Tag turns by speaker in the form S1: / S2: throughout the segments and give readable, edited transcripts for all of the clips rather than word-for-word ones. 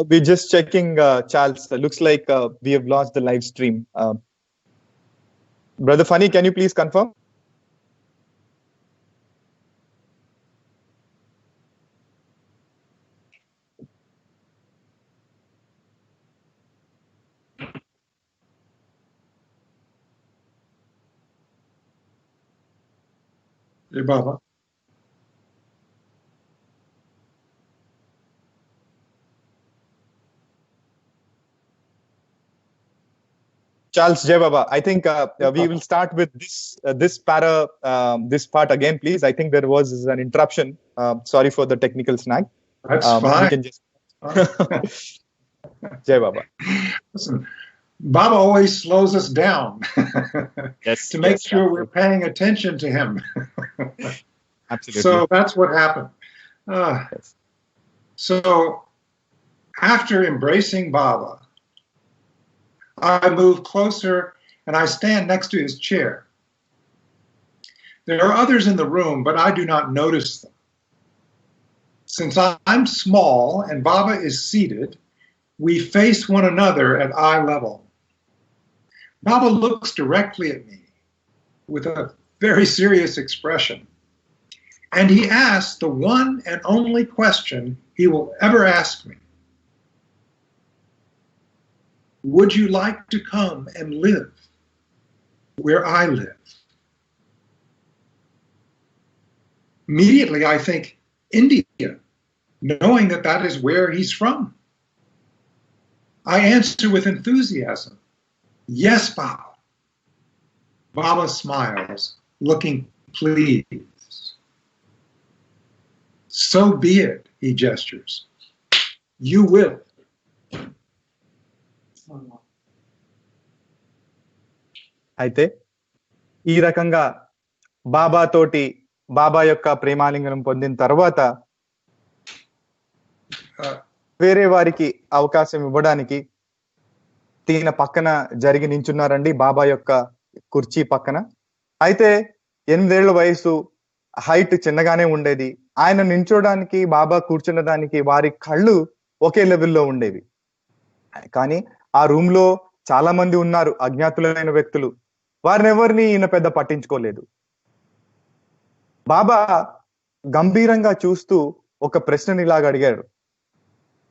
S1: We're just checking, Charles. Looks like we have lost the live stream. Brother Funny, can you please confirm?
S2: Hey, Baba.
S1: Charles, Jai Baba. I think we will start with this part again, please. I think there was an interruption. Sorry for the technical snag.
S2: That's fine.
S1: We can just Jai Baba.
S2: Listen, Baba always slows us down
S1: Yes,
S2: to make
S1: yes,
S2: sure
S1: absolutely.
S2: we're paying attention to him.
S1: Absolutely.
S2: So that's what happened.
S1: Yes.
S2: So after embracing Baba, I move closer and I stand next to his chair. There are others in the room, but I do not notice them. Since I'm small and Baba is seated, we face one another at eye level. Baba looks directly at me with a very serious expression, and he asks the one and only question he will ever ask me. Would you like to come and live where I live? Immediately I think India, knowing that that is where he's from. I answer with enthusiasm, yes, Baba. Baba smiles, looking pleased. So be it, he gestures. You will.
S1: అయితే ఈ రకంగా బాబా తోటి బాబా యొక్క ప్రేమాలింగనం పొందిన తర్వాత వేరే వారికి అవకాశం ఇవ్వడానికి ఈయన పక్కన జరిగి నించున్నారండి బాబా యొక్క కుర్చీ పక్కన. అయితే 8 ఏళ్ల వయసు, హైట్ చిన్నగానే ఉండేది. ఆయన నించోడానికి బాబా కూర్చున్నదానికి వారి కళ్ళు ఒకే లెవెల్లో ఉండేవి. కానీ ఆ రూమ్ లో చాలా మంది ఉన్నారు, అజ్ఞాతులైన వ్యక్తులు. వారిని ఎవరిని ఈయన పెద్ద పట్టించుకోలేదు. బాబా గంభీరంగా చూస్తూ ఒక ప్రశ్నని ఇలాగ అడిగాడు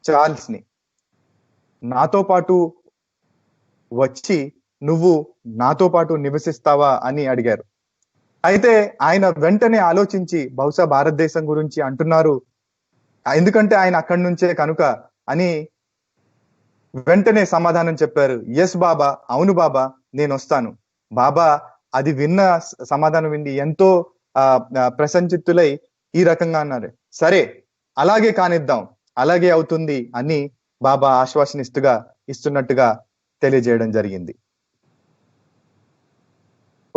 S1: చార్ల్స్ ని. నాతో పాటు వచ్చి నువ్వు నాతో పాటు నివసిస్తావా అని అడిగారు. అయితే ఆయన వెంటనే ఆలోచించి బహుశా భారతదేశం గురించి అంటున్నారు, ఎందుకంటే ఆయన అక్కడి నుంచే కనుక అని వెంటనే సమాధానం చెప్పారు. ఎస్ బాబా, అవును బాబా, నేను వస్తాను. బాబా అది విన్న సమాధానం విని ఎంతో ప్రసంచిత్తులై ఈ రకంగా అన్నారు, సరే అలాగే కానిద్దాం, అలాగే అవుతుంది అని బాబా ఇస్తున్నట్టుగా తెలియజేయడం జరిగింది.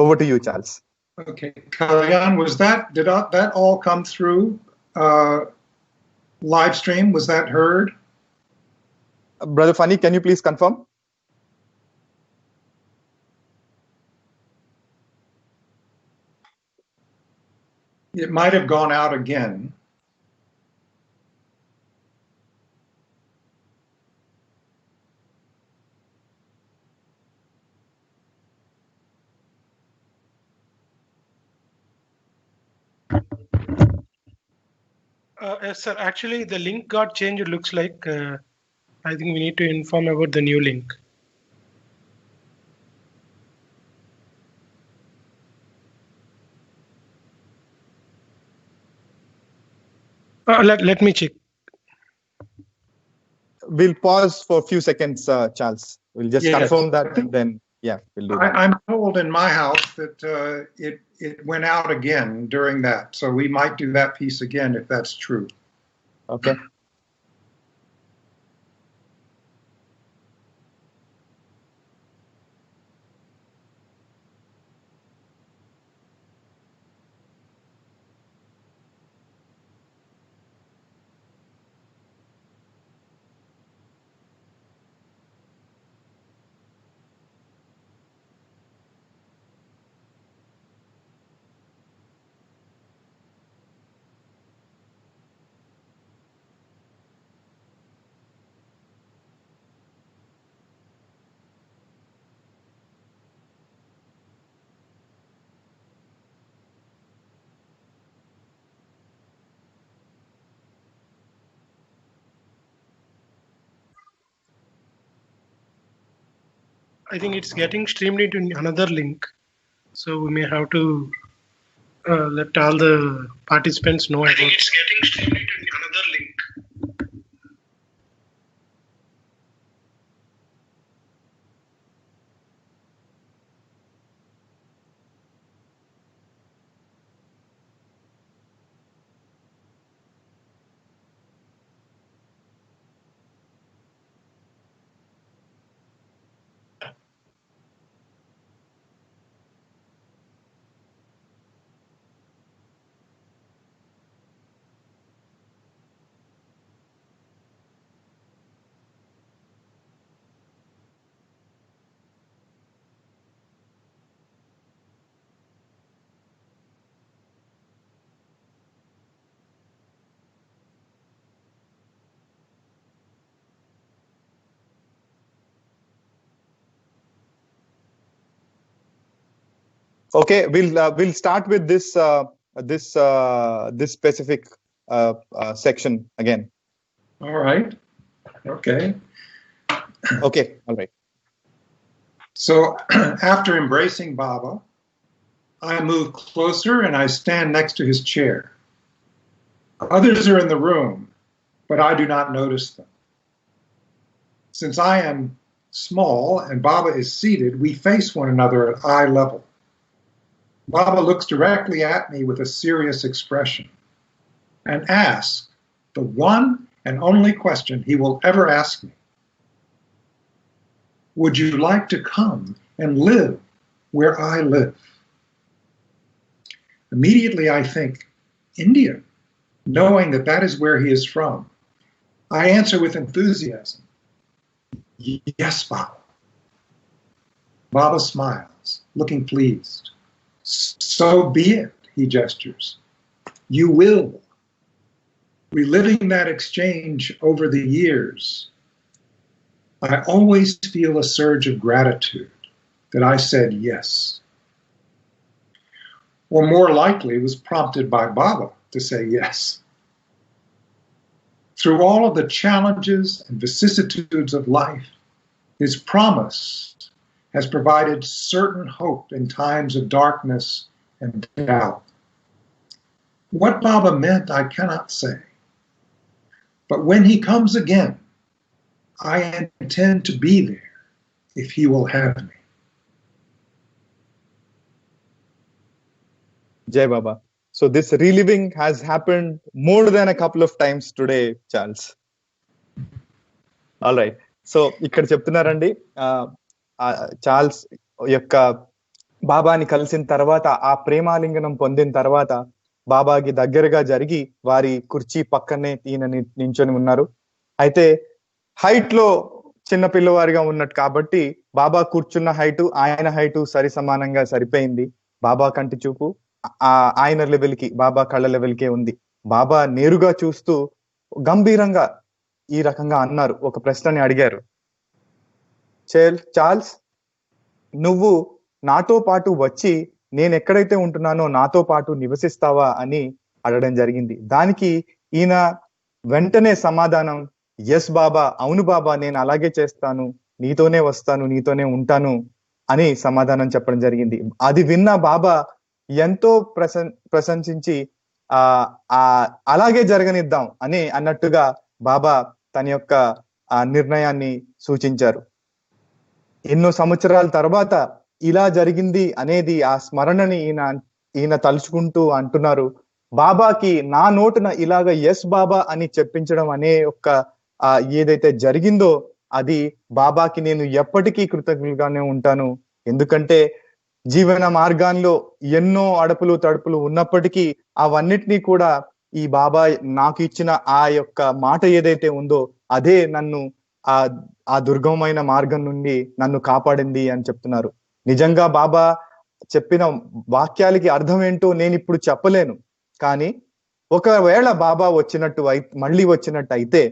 S1: Over to you, Charles.
S2: Okay, Kalyan, did that all come through live stream? Was that heard?
S1: Brother Funny, can you please confirm?
S2: It might have gone out again.
S3: Yes, sir. Actually, the link got changed. It looks like I think we need to inform about the new link. Let me check.
S1: We'll pause for a few seconds, Charles. We'll just confirm that, and then we'll do that.
S2: I'm told in my house that it went out again during that, so we might do that piece again if that's true.
S1: Okay.
S3: I think it's getting streamed into another link. So we may have to let all the participants know about it. It's getting streamed into another link.
S1: Okay, we'll start with this specific section again.
S2: All right. Okay.
S1: Okay, all right.
S2: So after embracing Baba, I move closer and I stand next to his chair. Others are in the room, but I do not notice them. Since I am small and Baba is seated, we face one another at eye level. Baba looks directly at me with a serious expression and asks the one and only question he will ever ask me. Would you like to come and live where I live? Immediately I think, India, knowing that that is where he is from. I answer with enthusiasm, yes, Baba. Baba smiles, looking pleased. So be it, he gestures. You will. Reliving that exchange over the years, I always feel a surge of gratitude that I said yes. Or more likely was prompted by Baba to say yes. Through all of the challenges and vicissitudes of life, his promise has provided certain hope in times of darkness and doubt. What Baba meant, I cannot say. But when he comes again, I intend to be there if he will have me.
S1: Jai Baba. So this reliving has happened more than a couple of times today, Charles. All right. So ఇక్కడ చెప్తున్నారండి Charles యొక్క బాబాని కలిసిన తర్వాత ఆ ప్రేమాలింగనం పొందిన తర్వాత బాబాకి దగ్గరగా జరిగి వారి కుర్చీ పక్కనే ఈయన నించొని ఉన్నారు. అయితే హైట్ లో చిన్న పిల్లవారిగా ఉన్నట్టు కాబట్టి బాబా కూర్చున్న హైటు ఆయన హైటు సరి సమానంగా సరిపోయింది. బాబా కంటి చూపు ఆయన లెవెల్ కి బాబా కళ్ళ లెవెల్ కే ఉంది. బాబా నేరుగా చూస్తూ గంభీరంగా ఈ రకంగా అన్నారు, ఒక ప్రశ్నని అడిగారు. చార్ల్స్, నువ్వు నాతో పాటు వచ్చి నేను ఎక్కడైతే ఉంటున్నానో నాతో పాటు నివసిస్తావా అని అడగడం జరిగింది. దానికి ఈయన వెంటనే సమాధానం, ఎస్ బాబా, అవును బాబా, నేను అలాగే చేస్తాను, నీతోనే వస్తాను, నీతోనే ఉంటాను అని సమాధానం చెప్పడం జరిగింది. అది విన్న బాబా ఎంతో ప్రశంసించి అలాగే జరగనిద్దాం అని అన్నట్టుగా బాబా తన యొక్క నిర్ణయాన్ని సూచించారు. ఎన్నో సంవత్సరాల తర్వాత ఇలా జరిగింది అనేది ఆ స్మరణని ఈయన తలుచుకుంటూ అంటున్నారు, బాబాకి నా నోటున ఇలాగ ఎస్ బాబా అని చెప్పించడం అనే ఒక ఏదైతే జరిగిందో అది బాబాకి నేను ఎప్పటికీ కృతజ్ఞులుగానే ఉంటాను. ఎందుకంటే జీవన మార్గాల్లో ఎన్నో అడపులు తడుపులు ఉన్నప్పటికీ అవన్నిటినీ కూడా ఈ బాబా నాకు ఇచ్చిన ఆ యొక్క మాట ఏదైతే ఉందో అదే నన్ను ఆ దుర్గమైన మార్గం నుండి నన్ను కాపాడింది అని చెప్తున్నారు. నిజంగా బాబా చెప్పిన వాక్యాలకి అర్థం ఏంటో నేను ఇప్పుడు చెప్పలేను, కానీ ఒకవేళ బాబా మళ్ళీ వచ్చినట్టు అయితే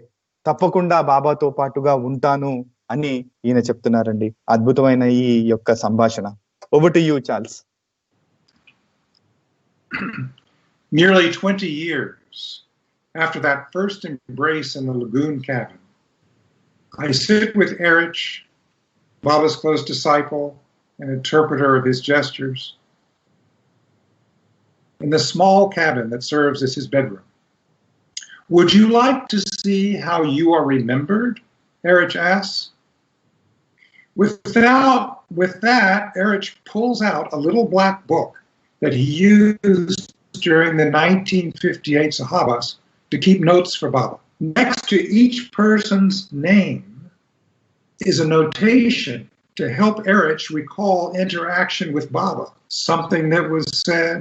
S1: తప్పకుండా బాబాతో పాటుగా ఉంటాను అని ఈయన చెప్తున్నారండి. అద్భుతమైన ఈ యొక్క సంభాషణ. Over to you, Charles.
S2: Nearly 20 years after that first embrace in the lagoon cabin, I sit with Erich Baba's close disciple and interpreter of his gestures, in the small cabin that serves as his bedroom. Would you like to see how you are remembered? Erich asks. With that, Erich pulls out a little black book that he used during the 1958 Sahavas to keep notes for Baba. Next to each person's name is a notation to help Erich recall interaction with Baba, something that was said,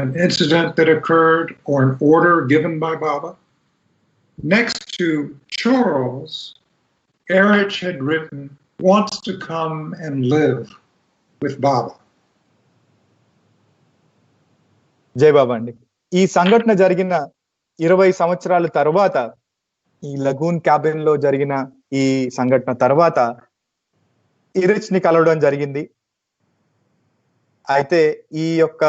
S2: an incident that occurred, or an order given by Baba. Next to Charles, Erich had written, wants to come and live with Baba.
S1: జై బాబా అండి. ఈ సంఘటన జరిగిన 20 సంవత్సరాల తర్వాత, ఈ lagoon cabin లో జరిగిన ఈ సంఘటన తర్వాత ఇరిచ్ ని కలవడం జరిగింది. అయితే ఈ యొక్క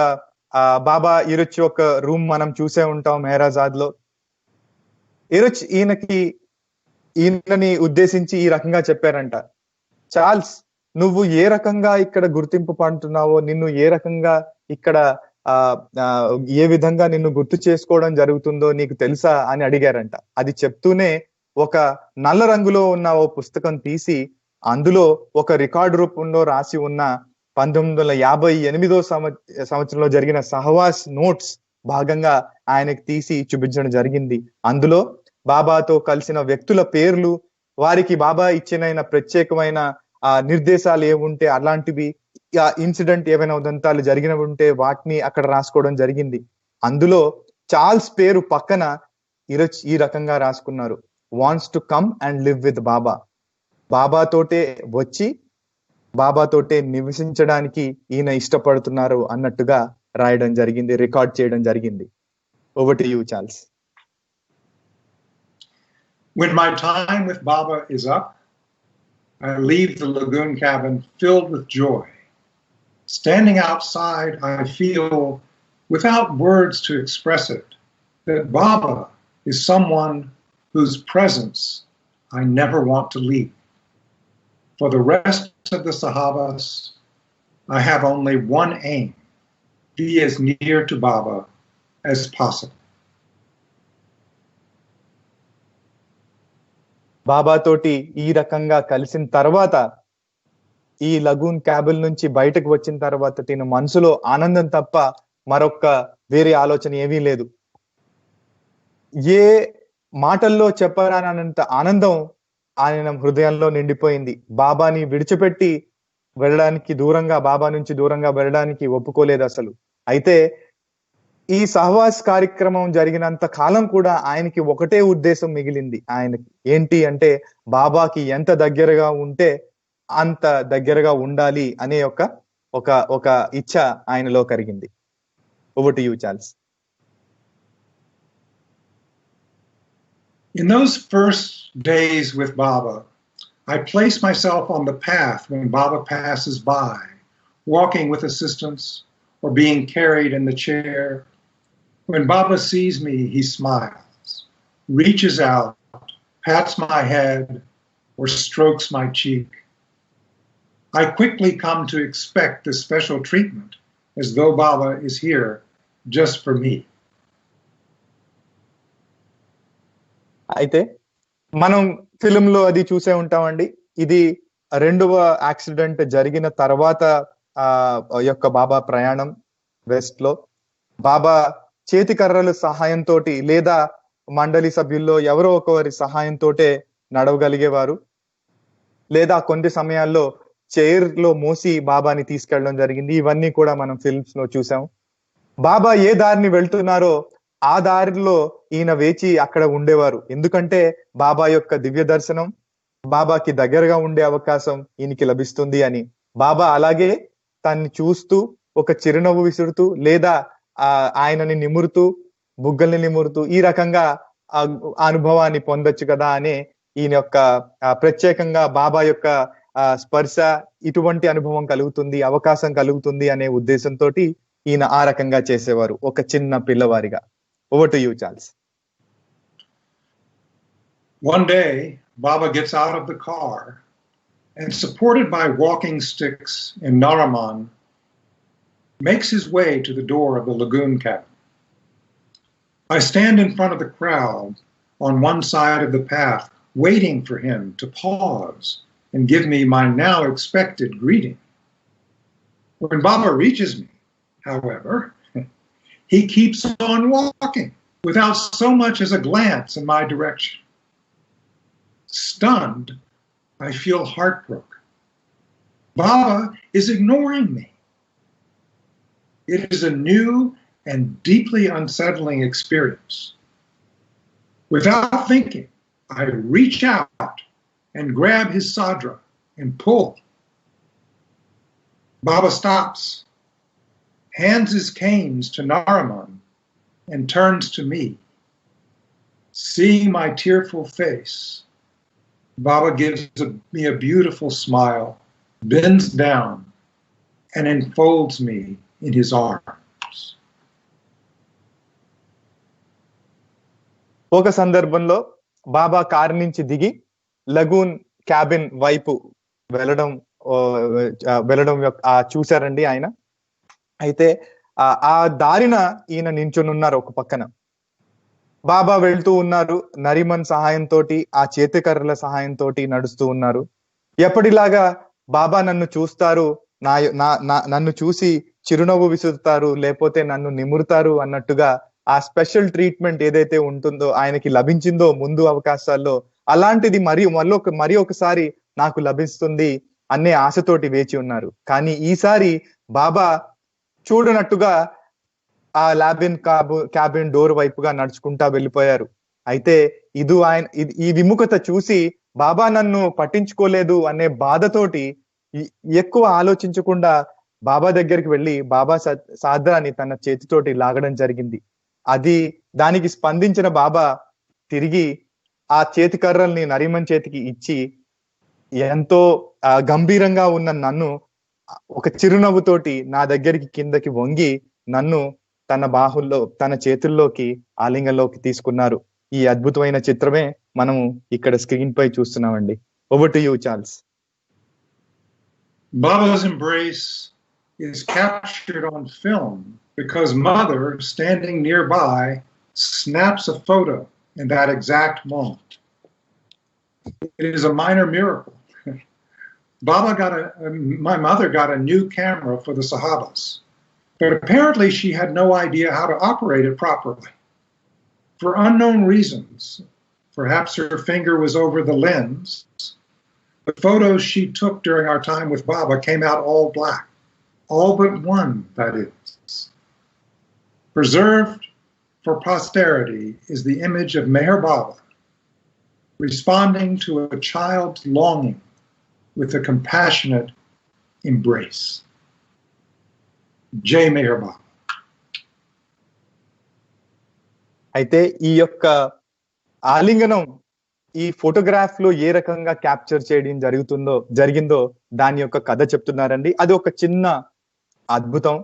S1: బాబా ఇరిచ్ యొక్క రూమ్ మనం చూసే ఉంటాం మెహరాజాద్ లో. ఇరిచ్ ఈయనని ఉద్దేశించి ఈ రకంగా చెప్పారంట, చార్ల్స్, నువ్వు ఏ రకంగా ఇక్కడ గుర్తింపు పడుతున్నావో, నిన్ను ఏ రకంగా ఇక్కడ ఏ విధంగా నిన్ను గుర్తు చేసుకోవడం జరుగుతుందో నీకు తెలుసా అని అడిగారంట. అది చెప్తూనే ఒక నల్ల రంగులో ఉన్న ఓ పుస్తకం తీసి అందులో ఒక రికార్డు రూపంలో రాసి ఉన్న 1958 సంవత్సరంలో జరిగిన సహవాస్ నోట్స్ భాగంగా ఆయనకు తీసి చూపించడం జరిగింది. అందులో బాబాతో కలిసిన వ్యక్తుల పేర్లు, వారికి బాబా ఇచ్చిన ప్రత్యేకమైన నిర్దేశాలు ఏముంటే అలాంటివి, ఇన్సిడెంట్ ఏమైనా ఉదంతాలు జరిగిన ఉంటే వాటిని అక్కడ రాసుకోవడం జరిగింది. అందులో చార్ల్స్ పేరు పక్కన ఈ రకంగా రాసుకున్నారు, wants to come and live with Baba. బాబాతోటే వచ్చి బాబాతోటే నివసించడానికి ఈయన ఇష్టపడుతున్నారు అన్నట్టుగా రాయడం జరిగింది, రికార్డ్ చేయడం జరిగింది. Over to you, Charles.
S2: When my time with Baba is up, I leave the lagoon cabin filled with joy. Standing outside, I feel, without words to express it, that Baba is someone whose presence I never want to leave. For the rest of the Sahavas, I have only one aim: be as near to Baba as possible.
S1: బాబా తోటి ఈ రకంగా కలిసిన తర్వాత, ఈ lagoon cabin నుంచి బయటకు వచ్చిన తర్వాత తిన మనసులో ఆనందం తప్ప మరొక వేరే ఆలోచన ఏమీ లేదు. ఏ మాటల్లో చెప్పరానంత ఆనందం ఆయన హృదయంలో నిండిపోయింది. బాబాని విడిచిపెట్టి వెళ్ళడానికి, బాబా నుంచి దూరంగా వెళ్ళడానికి ఒప్పుకోలేదు అసలు. అయితే ఈ సహవాస్ కార్యక్రమం జరిగినంత కాలం కూడా ఆయనకి ఒకటే ఉద్దేశం మిగిలింది. ఆయనకి ఏంటి అంటే, బాబాకి ఎంత దగ్గరగా ఉంటే అంత దగ్గరగా ఉండాలి అనే ఒక ఇచ్చ ఆయనలో కలిగింది. Over to you, Charles.
S2: In those first days with Baba, I place myself on the path when Baba passes by, walking with assistance or being carried in the chair. When Baba sees me, he smiles, reaches out, pats my head, or strokes my cheek. I quickly come to expect this special treatment, as though Baba is here just for me.
S1: అయితే మనం film లో అది చూసే ఉంటామండి. ఇది రెండవ accident జరిగిన తర్వాత యొక్క బాబా ప్రయాణం వెస్ట్ లో. బాబా చేతి కర్రల సహాయంతో లేదా మండలి సభ్యుల్లో ఎవరో ఒకరి సహాయంతో నడవగలిగేవారు, లేదా కొన్ని సమయాల్లో చైర్ లో మోసి బాబాని తీసుకెళ్ళడం జరిగింది. ఇవన్నీ కూడా మనం ఫిల్మ్స్ లో చూసాం. బాబా ఏ దారిని వెళ్తున్నారో ఆ దారిలో ఈయన వేచి అక్కడ ఉండేవారు. ఎందుకంటే బాబా యొక్క దివ్య దర్శనం, బాబాకి దగ్గరగా ఉండే అవకాశం ఈయనకి లభిస్తుంది అని. బాబా అలాగే తన్ని చూస్తూ ఒక చిరునవ్వు విసురుతూ లేదా ఆయనని నిమురుతూ, బుగ్గల్ని నిమురుతూ ఈ రకంగా అనుభవాన్ని పొందొచ్చు కదా అనే ఈయన యొక్క ప్రత్యేకంగా బాబా యొక్క స్పర్శ, ఇటువంటి అనుభవం కలుగుతుంది, అవకాశం కలుగుతుంది అనే ఉద్దేశంతో ఈయన ఆ రకంగా చేసేవారు ఒక చిన్న పిల్లవారిగా. Over to you, Charles.
S2: One day, Baba gets out of the car and supported by walking sticks in Naraman, makes his way to the door of the lagoon cabin. I stand in front of the crowd on one side of the path, waiting for him to pause and give me my now expected greeting. When Baba reaches me, however, he keeps on walking without so much as a glance in my direction. Stunned, I feel heartbroken. Baba is ignoring me. It is a new and deeply unsettling experience. Without thinking, I reach out and grab his sadra and pull. Baba stops, hands his canes to Naraman, and turns to me. Seeing my tearful face, Baba gives me a beautiful smile, bends down, and enfolds me in his arms.
S1: ఒక సందర్భంలో బాబా car నుంచి దిగి lagoon cabin వైపు వెళ్ళడం చూశారండి ఆయన. అయితే ఆ దారిన ఈయన నించుని ఉన్నారు ఒక పక్కన. బాబా వెళ్తూ ఉన్నారు, నరిమన్ సహాయంతో, ఆ చేతికర్రల సహాయంతో నడుస్తూ ఉన్నారు. ఎప్పటిలాగా బాబా నన్ను చూస్తారు, నన్ను చూసి చిరునవ్వు విసురుతారు, లేకపోతే నన్ను నిమురుతారు అన్నట్టుగా ఆ స్పెషల్ ట్రీట్మెంట్ ఏదైతే ఉంటుందో ఆయనకి లభించిందో ముందు అవకాశాల్లో, అలాంటిది మరి ఒకసారి నాకు లభిస్తుంది అనే ఆశతోటి వేచి ఉన్నారు. కానీ ఈసారి బాబా చూడనట్టుగా ఆ క్యాబిన్ డోర్ వైపుగా నడుచుకుంటా వెళ్ళిపోయారు. అయితే ఈ విముఖత చూసి బాబా నన్ను పట్టించుకోలేదు అనే బాధతోటి ఎక్కువ ఆలోచించకుండా బాబా దగ్గరికి వెళ్ళి బాబా సాద్రాని తన చేతితోటి లాగడం జరిగింది. దానికి స్పందించిన బాబా తిరిగి ఆ చేతి కర్రల్ని నరిమన్ చేతికి ఇచ్చి ఎంతో గంభీరంగా ఉన్న నన్ను ఒక చిరునవ్వుతోటి నా దగ్గరికి కిందకి వంగి నన్ను తన బాహుల్లో, తన చేతుల్లోకి ఆలింగంలోకి తీసుకున్నారు. ఈ అద్భుతమైన చిత్రమే మనం ఇక్కడ స్క్రీన్ పై చూస్తున్నామండి. Over to you, Charles.
S2: Baba's embrace is captured on film because Mother, standing nearby, snaps a photo in that exact moment. It is a minor miracle. My mother got a new camera for the Sahavas, but apparently she had no idea how to operate it properly. For unknown reasons, perhaps her finger was over the lens, the photos she took during our time with Baba came out all black. All but one, that is. Preserved for posterity is the image of Meher Baba responding to a child's longing with a compassionate embrace. Jai Meher Baba.
S1: అయితే ఈ యొక్క ఆలింగనం ఈ photograph లో ఏ రకంగా capture చేయడం జరిగిందో దాని యొక్క కథ చెప్తున్నారండి. అది ఒక చిన్న అద్భుతం,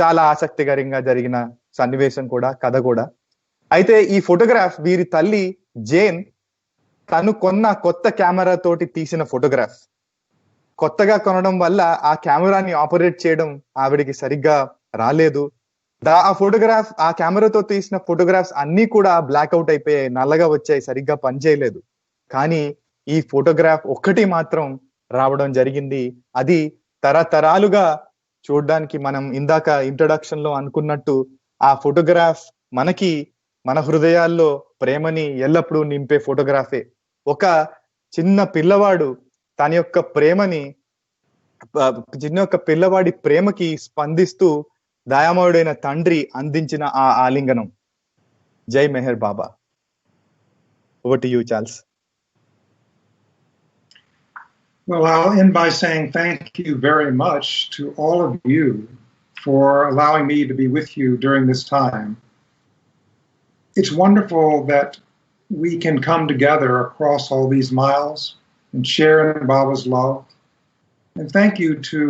S1: చాలా ఆసక్తికరంగా జరిగిన సన్నివేశం కూడా, కథ కూడా. అయితే ఈ ఫోటోగ్రాఫ్ వీరి తల్లి జేన్ తను కొన్న కొత్త కెమెరా తోటి తీసిన ఫోటోగ్రాఫ్. కొత్తగా కొనడం వల్ల ఆ కెమెరాని ఆపరేట్ చేయడం ఆవిడికి సరిగ్గా రాలేదు. ఆ కెమెరాతో తీసిన ఫోటోగ్రాఫ్స్ అన్ని కూడా బ్లాక్అవుట్ అయిపోయాయి, నల్లగా వచ్చాయి, సరిగ్గా పనిచేయలేదు. కానీ ఈ ఫోటోగ్రాఫ్ ఒక్కటి మాత్రం రావడం జరిగింది. అది తరతరాలుగా చూడడానికి, మనం ఇందాక ఇంట్రడక్షన్ లో అనుకున్నట్టు, ఆ ఫోటోగ్రాఫ్ మన హృదయాల్లో ప్రేమని ఎల్లప్పుడూ నింపే ఫోటోగ్రాఫే. ఒక చిన్న పిల్లవాడు తన యొక్క పిల్లవాడి ప్రేమకి స్పందిస్తూ దయామయుడైన తండ్రి అందించిన ఆ ఆలింగనం. Jai Meher Baba. Over to you, Charles.
S2: Well, I'll end by saying thank you very much to all of you for allowing me to be with you during this time. It's wonderful that we can come together across all these miles and share in Baba's love. And thank you to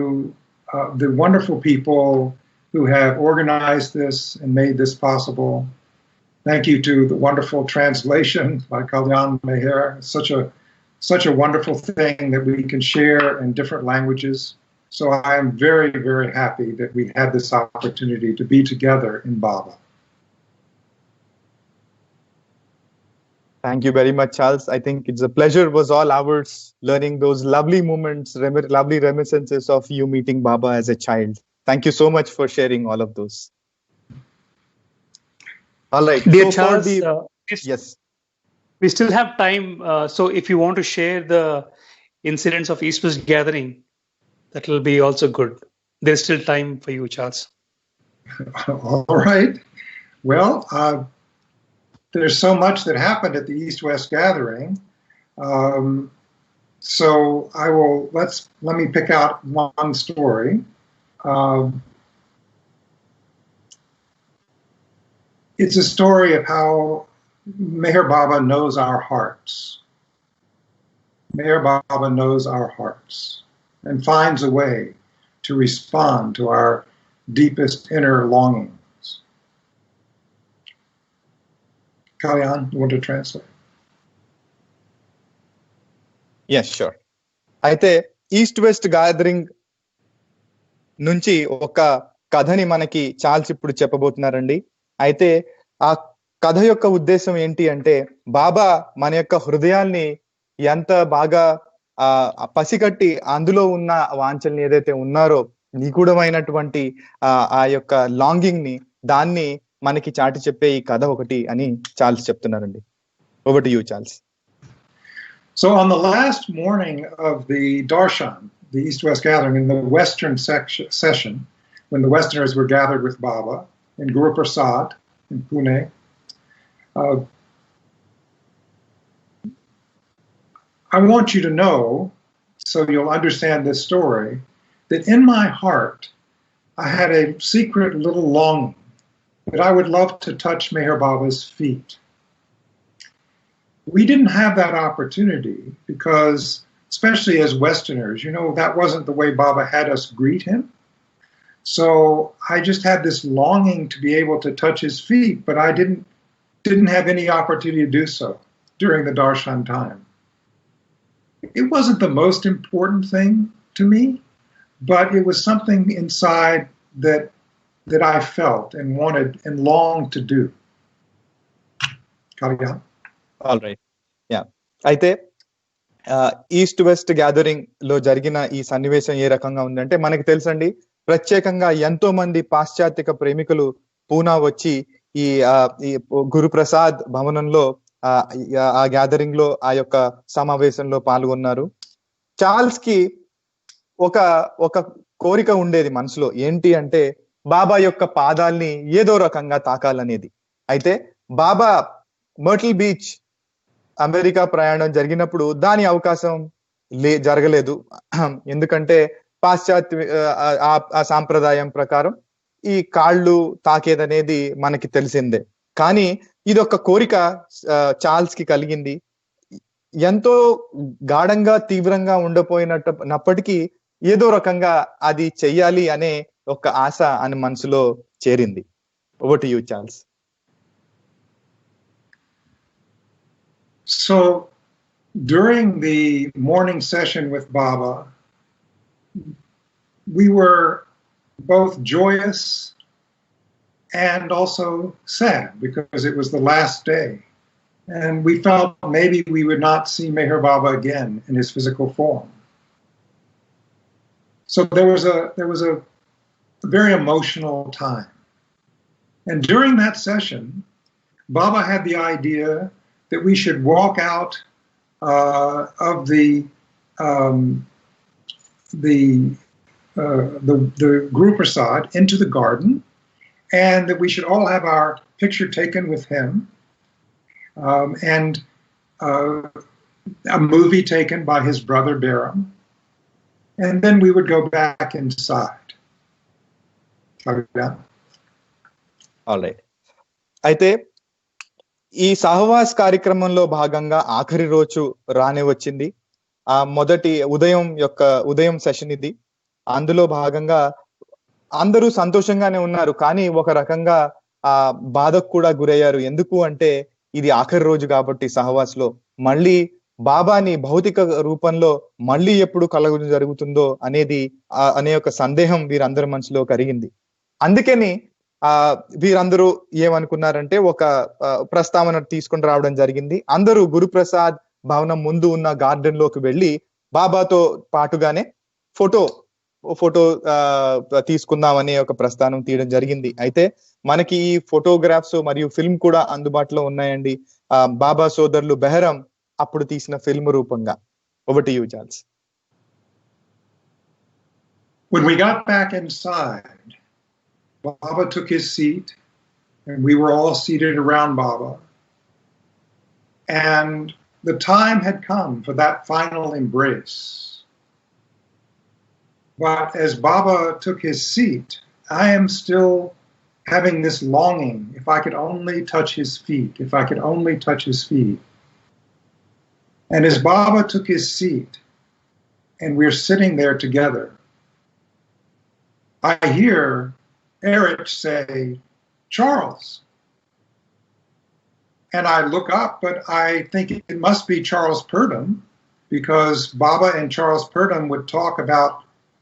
S2: the wonderful people who have organized this and made this possible. Thank you to the wonderful translation by Kalyan Meher. Such a such a wonderful thing that we can share in different languages. So I am very, very happy that we had this opportunity to be together in Baba.
S1: Thank you very much, Charles. I think it's a pleasure was all ours learning those lovely moments, lovely reminiscences of you meeting Baba as a child. Thank you so much for sharing all of those. All right.
S4: Dear
S1: So
S4: Charles,
S1: yes.
S4: We still have time. So if you want to share the incidents of East-West gathering, that will be also good. There's still time for you, Charles.
S2: All right. Well, there's so much that happened at the East-West gathering. So let me pick out one story. It's a story of how Meher Baba knows our hearts. Meher Baba knows our hearts and finds a way to respond to our deepest inner longings. Kalyan, you want to translate?
S1: Yes, sure. అయితే east west gathering నుంచి ఒక కథని మనకి Charles ఇప్పుడు చెప్పబోతున్నారండి. అయితే ఆ కథ యొక్క ఉద్దేశం ఏంటి అంటే, బాబా మన యొక్క హృదయాల్ని ఎంత బాగా పసిగట్టి అందులో ఉన్న వాంఛల్ని ఏదైతే ఉన్నారో నిగూఢమైనటువంటి ఆ యొక్క లాంగింగ్ ని దాన్ని మనకి చాటి చెప్పే ఈ కథ ఒకటి అని చార్ల్స్ చెప్తున్నారండి. Over to you, Charles.
S2: So on the last morning of the Darshan, the East-West gathering, in the Western session, when the Westerners were gathered with Baba in Guru Prasad in Pune, I want you to know, so you'll understand this story, that in my heart, I had a secret little longing that I would love to touch Meher Baba's feet. We didn't have that opportunity because, especially as Westerners, that wasn't the way Baba had us greet him. So I just had this longing to be able to touch his feet, but I didn't have any opportunity to do so during the Darshan time. It wasn't the most important thing to me, but it was something inside that I felt and wanted and longed to do. Kalyan?
S1: All right. Yeah, అయితే east west gathering లో జరిగిన ఈ సన్నివేశం ఏ రకంగా ఉందంటే, మనకి తెలుసండి, ప్రత్యేకంగా ఎంతో మంది పాశ్చాత్యక ప్రేమికులు పూనా వచ్చి ఈ గురుప్రసాద్ భవనంలో ఆ గ్యాదరింగ్ లో ఆ యొక్క సమావేశంలో పాల్గొన్నారు. చార్ల్స్ కి ఒక కోరిక ఉండేది మనసులో, ఏంటి అంటే బాబా యొక్క పాదాల్ని ఏదో రకంగా తాకాలనేది. అయితే బాబా మర్టిల్ బీచ్ అమెరికా ప్రయాణం జరిగినప్పుడు దాని అవకాశం జరగలేదు. ఎందుకంటే పాశ్చాత్య ఆ సాంప్రదాయం ప్రకారం ఈ కాళ్ళు తాకేదనేది మనకి తెలిసిందే. కానీ ఇది ఒక కోరిక చార్ల్స్ కి కలిగింది. ఎంతో గాఢంగా తీవ్రంగా ఉండపోయినప్పటికీ ఏదో రకంగా అది చెయ్యాలి అనే ఒక ఆశ అని మనసులో చేరింది. Over to you, Charles.
S2: So during the morning session with Baba, we were both joyous and also sad because it was the last day. And we felt maybe we would not see Meher Baba again in his physical form. So there was a very emotional time. And during that session, Baba had the idea that we should walk out of the Guru Prasad into the garden, and that we should all have our picture taken with him, and a movie taken by his brother Baram, and then we would go back inside.
S1: All right. అయితే ఈ సహవాస్ కార్యక్రమంలో భాగంగా ఆఖరి రోజు రానే వచ్చింది. ఆ మొదటి ఉదయం సెషన్ ఇది. అందులో భాగంగా అందరూ సంతోషంగానే ఉన్నారు, కానీ ఒక రకంగా ఆ బాధకు కూడా గురయ్యారు. ఎందుకు అంటే ఇది ఆఖరి రోజు కాబట్టి సహవాస్ లో మళ్ళీ బాబాని భౌతిక రూపంలో మళ్ళీ ఎప్పుడు కలగడం జరుగుతుందో అనే ఒక సందేహం వీరందరి మనసులో కలిగింది. అందుకని వీరందరూ ఏమనుకున్నారంటే ఒక ప్రస్తావన తీసుకుని రావడం జరిగింది. అందరూ గురుప్రసాద్ భవనం ముందు ఉన్న గార్డెన్ లోకి వెళ్ళి బాబాతో పాటుగానే ఫోటో తీసుకుందామనే ఒక ప్రస్థానం తీయడం జరిగింది. అయితే మనకి ఈ ఫోటోగ్రాఫ్స్ మరియు ఫిల్మ్ కూడా అందుబాటులో ఉన్నాయండి. బాబా సోదరులు బెహరం అప్పుడు తీసిన ఫిల్మ్ రూపంగా. Over to you, Charles.
S2: When we got back inside, Baba took his seat and we were all seated around Baba. And the time had come for that final embrace. But as Baba took his seat, I am still having this longing, if I could only touch his feet, if I could only touch his feet. And as Baba took his seat, and we're sitting there together, I hear Eric say, "Charles." And I look up, but I think it must be Charles Purdom, because Baba and Charles Purdom would talk about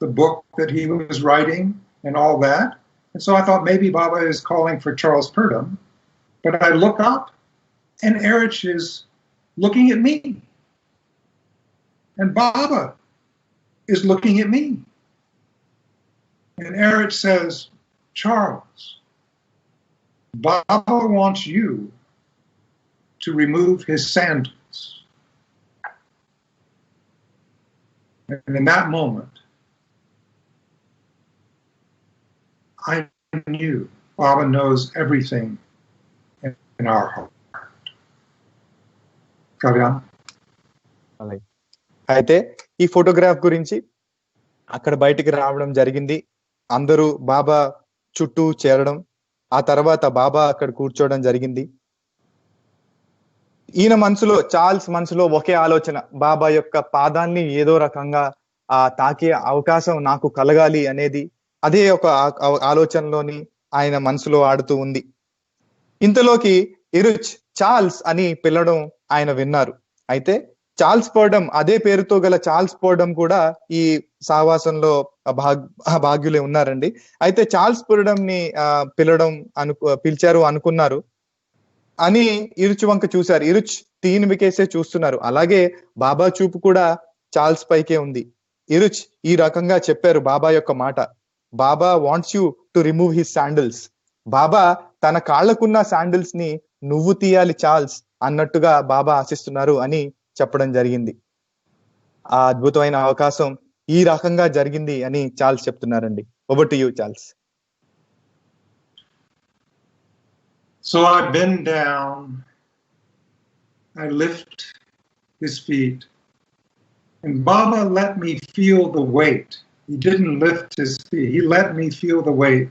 S2: the book that he was writing and all that. And so I thought maybe Baba is calling for Charles Purdom. But I look up, and Erich is looking at me. And Baba is looking at me. And Erich says, "Charles, Baba wants you to remove his sandals." And in that moment, I knew Baba knows everything in our heart. Kavian?
S1: అయితే ఈ photograph గురించి అక్కడ బయటికి రావడం జరిగింది. అందరూ బాబా చుట్టూ చేరడం, ఆ తర్వాత బాబా అక్కడ కూర్చోవడం జరిగింది. ఈయన మనసులో, చార్ల్స్ మనసులో ఒకే ఆలోచన, బాబా యొక్క పాదాన్ని ఏదో రకంగా తాకే అవకాశం నాకు కలగాలి అనేది. అదే ఒక ఆలోచనలోని ఆయన మనసులో ఆడుతూ ఉంది. ఇంతలోకి ఇరుచ్ చార్ల్స్ అని పిలవడం ఆయన విన్నారు. అయితే చార్ల్స్ పర్డమ్, అదే పేరుతో గల చార్ల్స్ పర్డమ్ కూడా ఈ సహవాసంలో భాగ్యులే ఉన్నారండి. అయితే చార్ల్స్ పర్డమ్ ని పిలిచారు అనుకున్నారు అని ఇరుచ్ వంక చూశారు. ఇరుచ్ తీన్ వికేసే చూస్తున్నారు. అలాగే బాబా చూపు కూడా చార్ల్స్ పైకే ఉంది. ఇరుచ్ ఈ రకంగా చెప్పారు బాబా యొక్క మాట, Baba wants you to remove his sandals. Baba తన కాళ్లకున్న శాండిల్స్ ని నువ్వు తీయాలి చార్ల్స్ అన్నట్టుగా బాబా ఆశిస్తున్నారు అని చెప్పడం జరిగింది. ఆ అద్భుతమైన అవకాశం ఈ రకంగా జరిగింది అని చార్ల్స్ చెప్తున్నారండి. Over to you, Charles.
S2: So I bend down, I lift his feet, and Baba let me feel the weight. He didn't lift his feet, he let me feel the weight.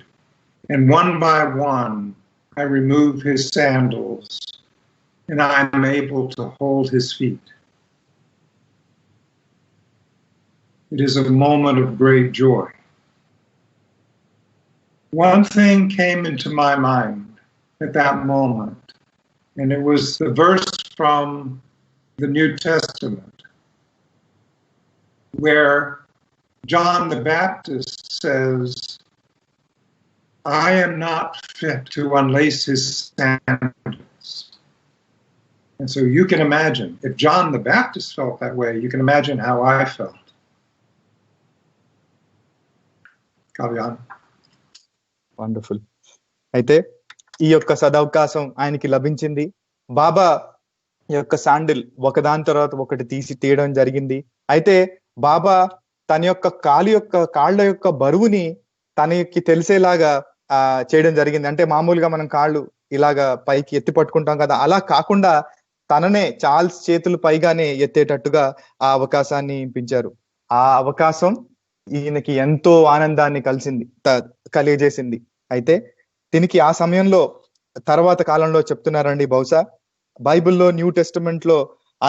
S2: And one by one, I remove his sandals, and I'm able to hold his feet. It is a moment of great joy. One thing came into my mind at that moment, and it was the verse from the New Testament where John the Baptist says, "I am not fit to unlace his sandals." And so you can imagine, if John the Baptist felt that way, you can imagine how I felt. Kavian.
S1: Wonderful. అయితే ఈ యొక్క సదవకాశం ఆయనకి లభించింది. బాబా యొక్క sandal ఒకదాని తర్వాత ఒకటి తీయడం జరిగింది. అయితే బాబా తన యొక్క కాళ్ళ యొక్క బరువుని తనకి తెలిసేలాగా చేయడం జరిగింది. అంటే మామూలుగా మనం కాళ్ళు ఇలాగా పైకి ఎత్తి పట్టుకుంటాం కదా, అలా కాకుండా తననే చార్ల్స్ చేతులు పైగానే ఎత్తేటట్టుగా ఆ అవకాశాన్ని ఇప్పించారు. ఆ అవకాశం ఈయనకి ఎంతో ఆనందాన్ని కలిగజేసింది. అయితే దీనికి ఆ సమయంలో తర్వాత కాలంలో చెప్తున్నారండి, బహుశా బైబిల్లో న్యూ టెస్టమెంట్ లో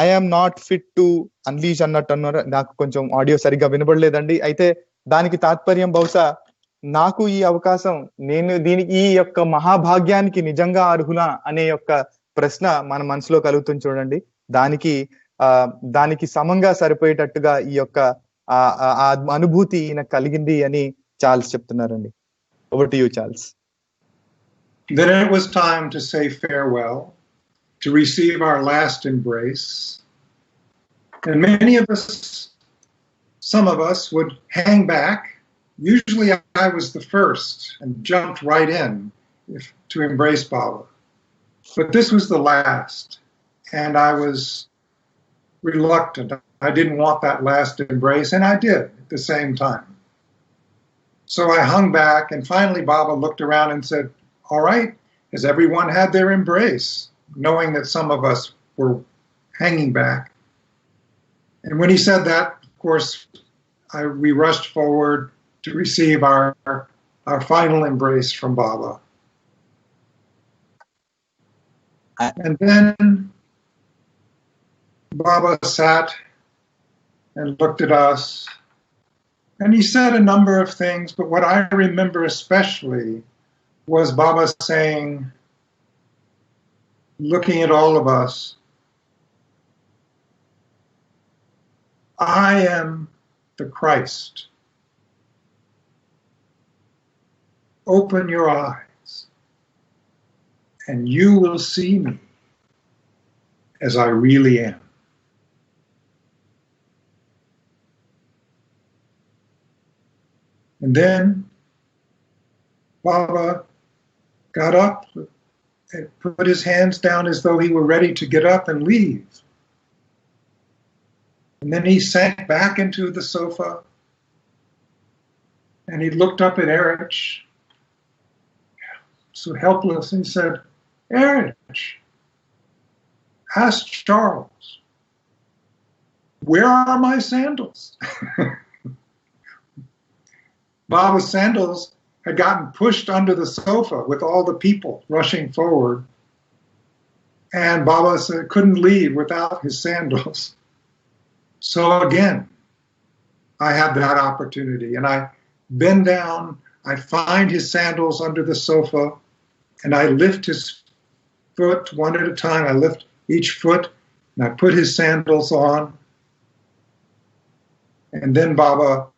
S1: I'm not fit to unleash అన్నట్టు అన్నారు. నాకు కొంచెం ఆడియో సరిగ్గా వినబడలేదండి. అయితే దానికి తాత్పర్యం బహుశా నాకు ఈ అవకాశం, నేను ఈ యొక్క మహాభాగ్యానికి నిజంగా అర్హులా అనే యొక్క ప్రశ్న మన మనసులో కలుగుతుంది చూడండి. దానికి దానికి సమంగా సరిపోయేటట్టుగా ఈ యొక్క ఆ అనుభూతి ఈయనకు కలిగింది అని చార్ల్స్ చెప్తున్నారండి. Over to you, Charles.
S2: Then it was time to say farewell, to receive our last embrace. And many of us, some of us would hang back. Usually I was the first and jumped right in to embrace Baba. But this was the last, and I was reluctant. I didn't want that last embrace, and I did at the same time. So I hung back, and finally Baba looked around and said, all right, has everyone had their embrace? Knowing that some of us were hanging back. And when he said that, of course, we rushed forward to receive our final embrace from Baba. And then Baba sat and looked at us, and he said a number of things, but what I remember especially was Baba saying, looking at all of us, I am the Christ. Open your eyes, and you will see me as I really am. And then Baba got up and put his hands down as though he were ready to get up and leave. And then he sank back into the sofa, and he looked up at Erich, so helpless, and he said, Erich, ask Charles, where are my sandals? Baba's sandals had gotten pushed under the sofa with all the people rushing forward. And Baba couldn't leave without his sandals. So again, I have that opportunity. And I bend down, I find his sandals under the sofa, and I lift his foot one at a time. I lift each foot, and I put his sandals on. And then Baba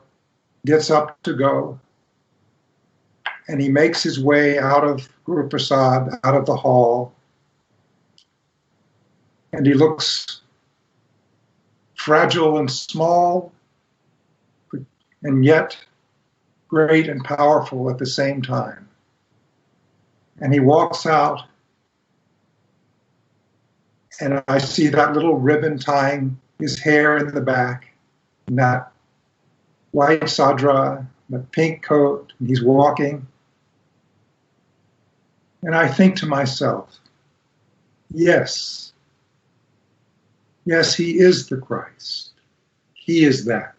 S2: gets up to go. And he makes his way out of Guru Prasad, out of the hall. And he looks fragile and small, and yet great and powerful at the same time. And he walks out, and I see that little ribbon tying his hair in the back, and that white sadra, the pink coat, and he's walking. And I think to myself, yes, he is the Christ. He is that.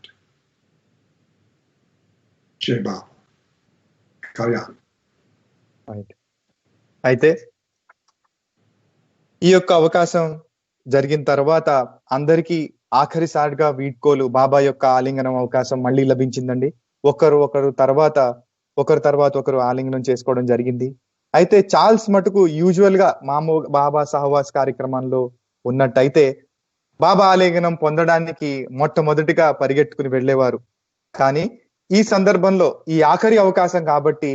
S2: Jai Baba. Kalyan.
S1: అయితే ఈ యొక్క అవకాశం జరిగిన తర్వాత అందరికీ ఆఖరిసారిగా వీడ్కోలు బాబా యొక్క ఆలింగనం అవకాశం మళ్ళీ లభించిందండి. ఒకరు తర్వాత ఒకరు ఆలింగనం చేసుకోవడం జరిగింది. అయితే చార్ల్స్ మటుకు యూజువల్ గా బాబా సహవాస్ కార్యక్రమంలో ఉన్నట్టయితే బాబా ఆలింగనం పొందడానికి మొట్టమొదటిగా పరిగెట్టుకుని వెళ్ళేవారు. కానీ ఈ సందర్భంలో ఈ ఆఖరి అవకాశం కాబట్టి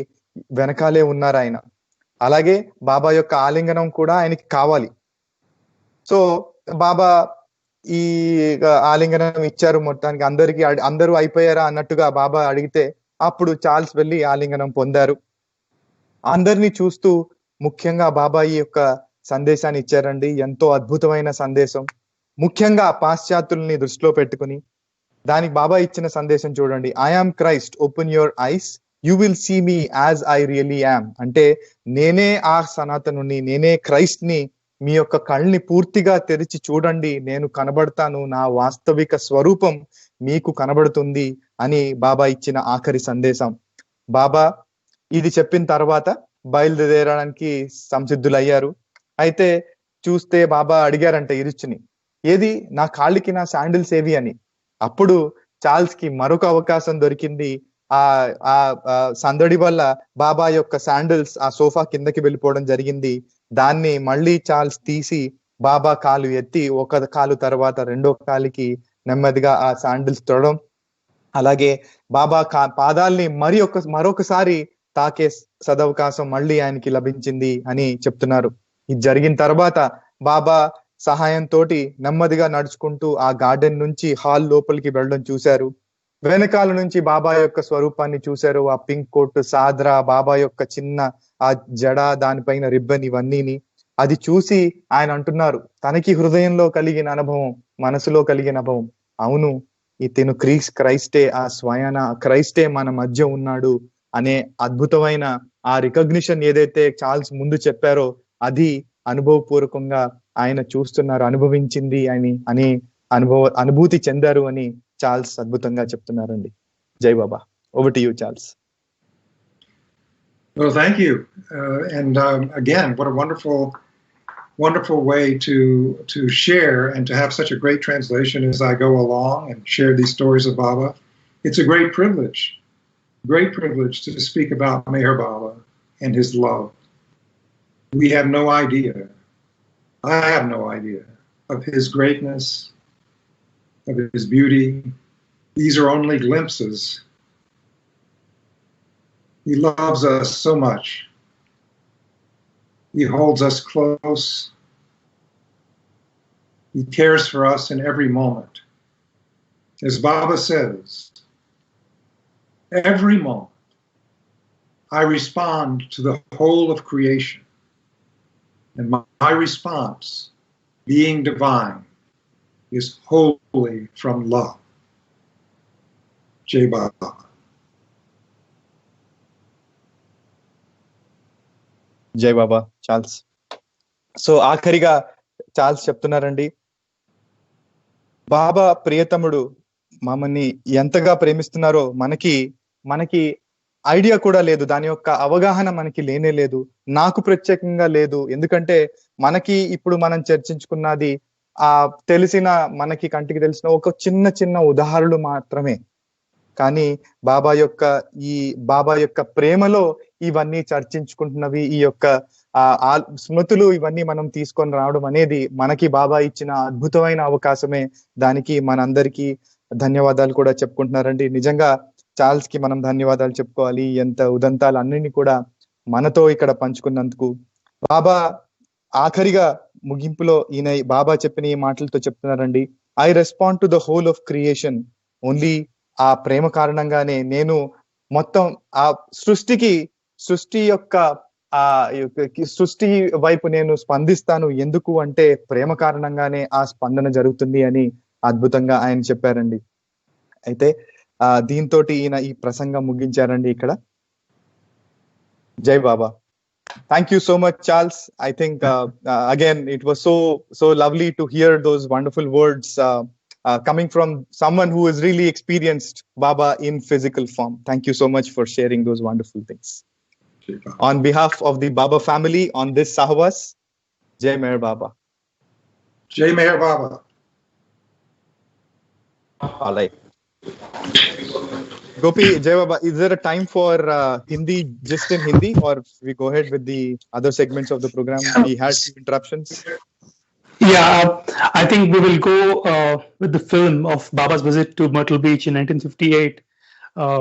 S1: వెనకాలే ఉన్నారు ఆయన. అలాగే బాబా యొక్క ఆలింగనం కూడా ఆయనకి కావాలి. సో బాబా ఈ ఆలింగనం ఇచ్చారు మొత్తానికి అందరూ అయిపోయారా అన్నట్టుగా బాబా అడిగితే అప్పుడు చార్ల్స్ వెళ్ళి ఆలింగనం పొందారు. అందరినీ చూస్తూ ముఖ్యంగా బాబా ఈ యొక్క సందేశాన్ని ఇచ్చారండి. ఎంతో అద్భుతమైన సందేశం. ముఖ్యంగా పాశ్చాత్యుల్ని దృష్టిలో పెట్టుకుని దానికి బాబా ఇచ్చిన సందేశం చూడండి. I am Christ, open your eyes, you will see me as I really am. అంటే నేనే ఆ సనాతనుని, నేనే క్రైస్ట్ ని, మీ యొక్క కళ్ళని పూర్తిగా తెరిచి చూడండి, నేను కనబడతాను, నా వాస్తవిక స్వరూపం మీకు కనబడుతుంది అని బాబా ఇచ్చిన ఆఖరి సందేశం. బాబా ఇది చెప్పిన తర్వాత బయలుదేరడానికి సంసిద్ధులయ్యారు. అయితే చూస్తే బాబా అడిగారంట ఇరుచుని, ఏది నా కాళ్ళకి నా శాండిల్స్ ఏవి అని. అప్పుడు చార్ల్స్ కి మరొక అవకాశం దొరికింది. ఆ సందడి వల్ల బాబా యొక్క శాండిల్స్ ఆ సోఫా కిందకి వెళ్ళిపోవడం జరిగింది. దాన్ని మళ్ళీ చార్ల్స్ తీసి బాబా కాలు ఎత్తి ఒక కాలు తర్వాత రెండో కాలికి నెమ్మదిగా ఆ శాండిల్స్ తొడడం, అలాగే బాబా పాదాల్ని మరొకసారి తాకే సదవకాశం మళ్ళీ ఆయనకి లభించింది అని చెప్తున్నారు. ఇది జరిగిన తర్వాత బాబా సహాయంతో నెమ్మదిగా నడుచుకుంటూ ఆ గార్డెన్ నుంచి హాల్ లోపలికి వెళ్ళడం చూశారు. వెనకాల నుంచి బాబా యొక్క స్వరూపాన్ని చూశారు. ఆ పింక్ కోట్, సాద్రా, బాబా యొక్క చిన్న ఆ జడ, దానిపైన రిబ్బన్, ఇవన్నీని అది చూసి ఆయన అంటున్నారు, తనకి హృదయంలో కలిగిన అనుభవం, మనసులో కలిగిన అనుభవం, అవును ఇతను క్రైస్టే, ఆ స్వయాన క్రైస్టే మన మధ్య ఉన్నాడు అనే అద్భుతమైన ఆ రికగ్నిషన్ ఏదైతే చార్ల్స్ ముందు చెప్పారో అది అనుభవపూర్వకంగా ఆయన చూస్తున్నారు, అనుభవించింది అని అనుభూతి చెందారు అని చార్ల్స్ అద్భుతంగా చెప్తున్నారండి. Jai Baba. Over to you, Charles.
S2: Well, thank you. And again, what a wonderful way to share and to have such a great translation as I go along and share these stories of Baba. It's a great privilege to speak about Meher Baba and his love. We have no idea, I have no idea of his greatness, of his beauty. These are only glimpses. He loves us so much. He holds us close. He cares for us in every moment. As Baba says, every moment I respond to the whole of creation. And my response, being divine, is wholly from love. Jai Baba.
S1: జై బాబా. Charles. So ఆఖరిగా Charles చెప్తున్నారండి, బాబా ప్రియతముడు మమ్మల్ని ఎంతగా ప్రేమిస్తున్నారో మనకి idea కూడా లేదు, దాని యొక్క అవగాహన మనకి లేనే లేదు, నాకు ప్రత్యేకంగా లేదు. ఎందుకంటే మనకి ఇప్పుడు మనం చర్చించుకున్నది మనకి కంటికి తెలిసిన ఒక చిన్న ఉదాహరణలు మాత్రమే. కానీ బాబా యొక్క ప్రేమలో ఇవన్నీ చర్చించుకుంటున్నవి, ఈ యొక్క స్మృతులు ఇవన్నీ మనం తీసుకొని రావడం అనేది మనకి బాబా ఇచ్చిన అద్భుతమైన అవకాశమే. దానికి మనందరికీ ధన్యవాదాలు కూడా చెప్పుకుంటున్నారండి. నిజంగా చార్ల్స్ కి మనం ధన్యవాదాలు చెప్పుకోవాలి. ఎంత ఉదంతాలు అన్నింటినీ కూడా మనతో ఇక్కడ పంచుకున్నందుకు. బాబా ఆఖరిగా ముగింపులో ఈయన బాబా చెప్పిన ఈ మాటలతో చెప్తున్నారండి, I respond to the whole of creation only. ఆ ప్రేమ కారణంగానే నేను మొత్తం ఆ సృష్టి వైపు నేను స్పందిస్తాను. ఎందుకు అంటే ప్రేమ కారణంగానే ఆ స్పందన జరుగుతుంది అని అద్భుతంగా ఆయన చెప్పారండి. అయితే దీంతో ఈయన ఈ ప్రసంగం ముగించారండి ఇక్కడ. జై బాబా. Thank you so much, Charles. I think again it was so lovely to hear those wonderful words coming from someone who has really experienced Baba in physical form. Thank you so much for sharing those wonderful things. On behalf of the Baba family on this Sahavas, Jai Meher Baba.
S2: Jai Meher Baba.
S1: All right. Gopi, Jai Baba, is there a time for Hindi, just in Hindi, or we go ahead with the other segments of the program? We had some interruptions.
S4: Yeah, I think we will go with the film of Baba's visit to Myrtle Beach in 1958.